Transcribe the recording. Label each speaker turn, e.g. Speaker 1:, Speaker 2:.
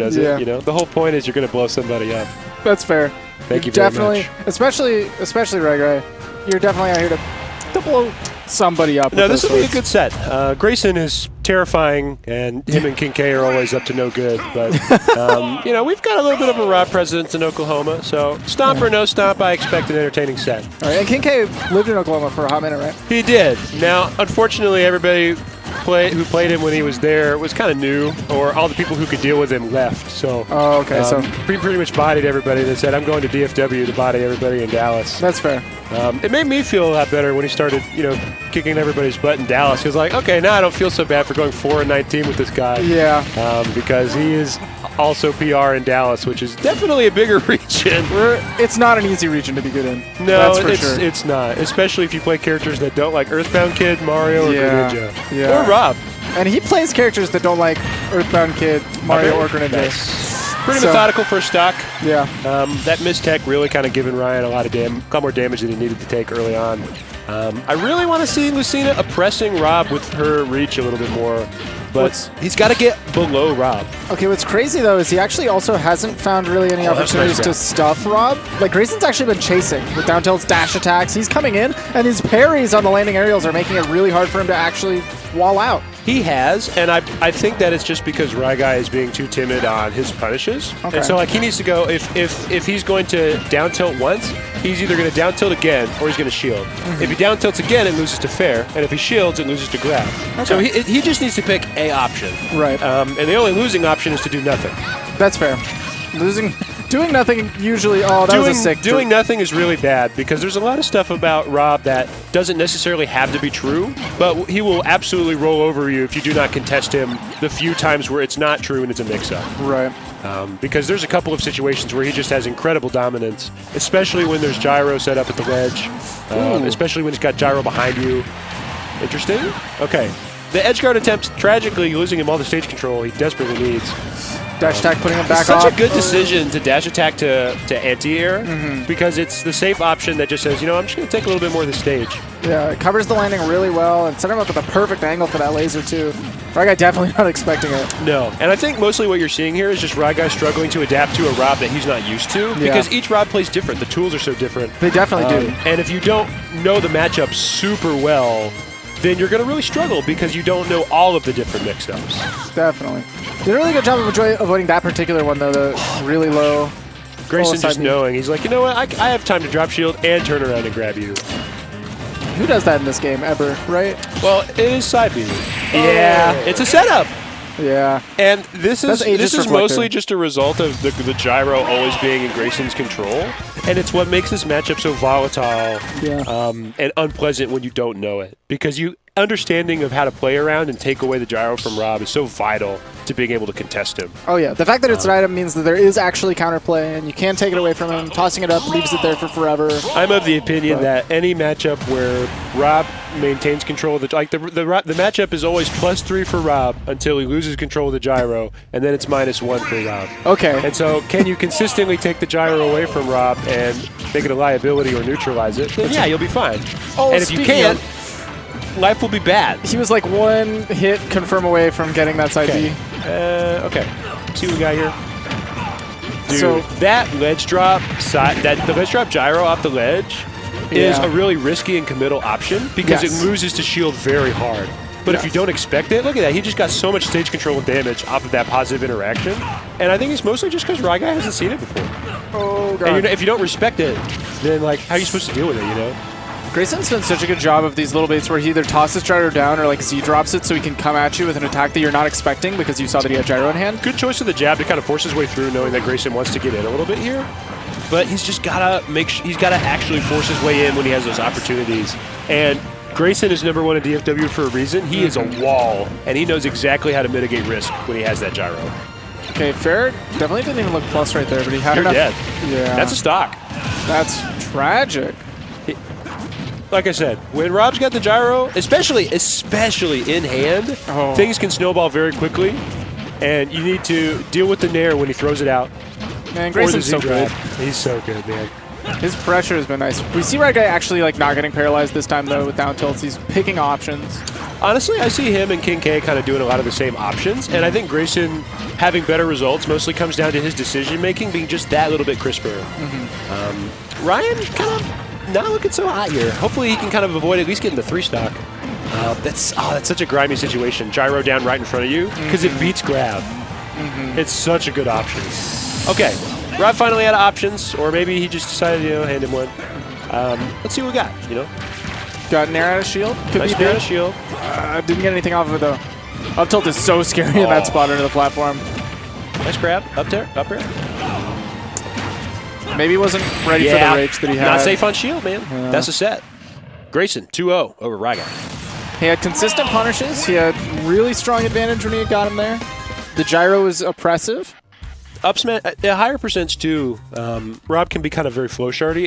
Speaker 1: does it? You know, the whole point is you're going to blow somebody up.
Speaker 2: That's fair.
Speaker 1: Thank you very
Speaker 2: definitely,
Speaker 1: much.
Speaker 2: Especially RyGuy. You're definitely out here to blow somebody up.
Speaker 1: No, this will be a good set. Grayson is terrifying, and him and Kincaid are always up to no good. But, you know, we've got a little bit of a Rob presence in Oklahoma. So, stomp or no stomp, I expect an entertaining set.
Speaker 2: All right, and Kincaid lived in Oklahoma for a hot minute, right?
Speaker 1: He did. Now, unfortunately, everybody who played him when he was there was kind of new, or all the people who could deal with him left. So,
Speaker 2: so
Speaker 1: pretty much bodied everybody that said, I'm going to DFW to body everybody in Dallas.
Speaker 2: That's fair.
Speaker 1: It made me feel a lot better when he started, you know, kicking everybody's butt in Dallas. He was like, okay, now I don't feel so bad for going 4-19 with this guy.
Speaker 2: Yeah.
Speaker 1: Because he is also PR in Dallas, which is definitely a bigger region.
Speaker 2: It's not an easy region to be good in.
Speaker 1: No,
Speaker 2: that's for sure.
Speaker 1: It's not. Especially if you play characters that don't like Earthbound Kid, Mario, or Greninja.
Speaker 2: Yeah.
Speaker 1: Or Rob.
Speaker 2: And he plays characters that don't like Earthbound Kid, Mario, or Greninja.
Speaker 1: Nice. Pretty methodical for stock.
Speaker 2: Yeah.
Speaker 1: That mistech really kind of giving Ryan a lot more damage than he needed to take early on. I really want to see Lucina oppressing Rob with her reach a little bit more. But he's got to get below Rob.
Speaker 2: Okay, what's crazy, though, is he actually also hasn't found really any opportunities to stuff Rob. Like, Grayson's actually been chasing with down tilts, dash attacks. He's coming in, and his parries on the landing aerials are making it really hard for him to actually wall out.
Speaker 1: He has, and I think that it's just because RyGuy is being too timid on his punishes.
Speaker 2: Okay.
Speaker 1: And so, like, he needs to go, if he's going to down tilt once, he's either going to down tilt again or he's going to shield. If he down tilts again, it loses to fair, and if he shields, it loses to grab. Okay. So he just needs to pick a option.
Speaker 2: Right.
Speaker 1: And the only losing option is to do nothing.
Speaker 2: That's fair. Doing nothing usually. Oh, that was a sick.
Speaker 1: Doing nothing is really bad because there's a lot of stuff about Rob that doesn't necessarily have to be true, but he will absolutely roll over you if you do not contest him the few times where it's not true and it's a mix-up.
Speaker 2: Right.
Speaker 1: Because there's a couple of situations where he just has incredible dominance, especially when there's gyro set up at the ledge, especially when he's got gyro behind you. Interesting. Okay. The edge guard attempt, tragically losing him all the stage control he desperately needs.
Speaker 2: Dash attack, putting him back
Speaker 1: off.
Speaker 2: off.
Speaker 1: Such a good decision to dash attack to anti-air because it's the safe option that just says, you know, I'm just going to take a little bit more of the stage.
Speaker 2: Yeah, it covers the landing really well and set him up with a perfect angle for that laser, too. RyGuy definitely not expecting it.
Speaker 1: No, and I think mostly what you're seeing here is just RyGuy struggling to adapt to a Rob that he's not used to because each Rob plays different. The tools are so different.
Speaker 2: They definitely do.
Speaker 1: And if you don't know the matchup super well, then you're going to really struggle because you don't know all of the different mix-ups.
Speaker 2: Definitely. Did a really good job of avoiding that particular one, though, the really low.
Speaker 1: Grayson just knowing. He's like, you know what, I have time to drop shield and turn around and grab you.
Speaker 2: Who does that in this game, ever, right?
Speaker 1: Well, it is side B. Yeah, it's a setup.
Speaker 2: Yeah.
Speaker 1: And this is mostly just a result of the gyro always being in Grayson's control. And it's what makes this matchup so volatile and unpleasant when you don't know it. Because understanding of how to play around and take away the gyro from Rob is so vital to being able to contest him.
Speaker 2: Oh, yeah. The fact that it's an item means that there is actually counterplay, and you can take it away from him. Tossing it up leaves it there for forever.
Speaker 1: I'm of the opinion that any matchup where Rob maintains control of the matchup is always +3 for Rob until he loses control of the gyro, and then it's -1 for Rob.
Speaker 2: Okay.
Speaker 1: And so can you consistently take the gyro away from Rob and make it a liability or neutralize it? Then yeah, you'll be fine.
Speaker 2: Oh,
Speaker 1: and if you can't, life will be bad.
Speaker 2: He was like one hit confirm away from getting that side B.
Speaker 1: Okay. See what we got here? Dude,
Speaker 2: so
Speaker 1: that ledge drop, the ledge drop gyro off the ledge is a really risky and committal option because it loses to shield very hard. But if you don't expect it, look at that. He just got so much stage control and damage off of that positive interaction. And I think it's mostly just because RyGuy hasn't seen it before.
Speaker 2: Oh, God.
Speaker 1: And if you don't respect it, then, like, how are you supposed to deal with it, you know?
Speaker 2: Grayson's done such a good job of these little baits where he either tosses gyro down or like Z-drops it so he can come at you with an attack that you're not expecting because you saw that he had gyro in hand.
Speaker 1: Good choice of the jab to kind of force his way through, knowing that Grayson wants to get in a little bit here. But he's just gotta he's gotta actually force his way in when he has those opportunities. And Grayson is #1 in DFW for a reason. He is a wall, and he knows exactly how to mitigate risk when he has that gyro.
Speaker 2: Okay, fair. Definitely didn't even look plus right there, but he had
Speaker 1: You're
Speaker 2: enough.
Speaker 1: dead.
Speaker 2: Yeah.
Speaker 1: That's a stock.
Speaker 2: That's tragic.
Speaker 1: Like I said, when Rob's got the gyro, especially in hand, things can snowball very quickly, and you need to deal with the nair when he throws it out.
Speaker 2: Man, Grayson's so good.
Speaker 1: He's so good, man.
Speaker 2: His pressure has been nice. We see RyGuy actually like not getting paralyzed this time though with down tilts. He's picking options.
Speaker 1: Honestly, I see him and Kincaid kind of doing a lot of the same options, and I think Grayson having better results mostly comes down to his decision-making being just that little bit crisper. Ryan kind of not looking so hot here. Hopefully he can kind of avoid at least getting the 3-stock. That's such a grimy situation. Gyro down right in front of you because it beats grab. It's such a good option. Okay, Rob finally had options, or maybe he just decided, hand him one. Let's see what we got,
Speaker 2: Got an air out of shield. Could
Speaker 1: nice
Speaker 2: be
Speaker 1: air out of shield.
Speaker 2: Didn't get anything off of it, though. Up tilt is so scary in that spot under the platform.
Speaker 1: Nice grab. Up air.
Speaker 2: Maybe he wasn't ready for the rage that he had.
Speaker 1: Not safe on shield, man. That's a set. Grayson, 2-0 over RyGuy.
Speaker 2: He had consistent punishes. He had really strong advantage when he got him there. The gyro was oppressive.
Speaker 1: Up smash, higher percents too. Rob can be kind of very flow shardy,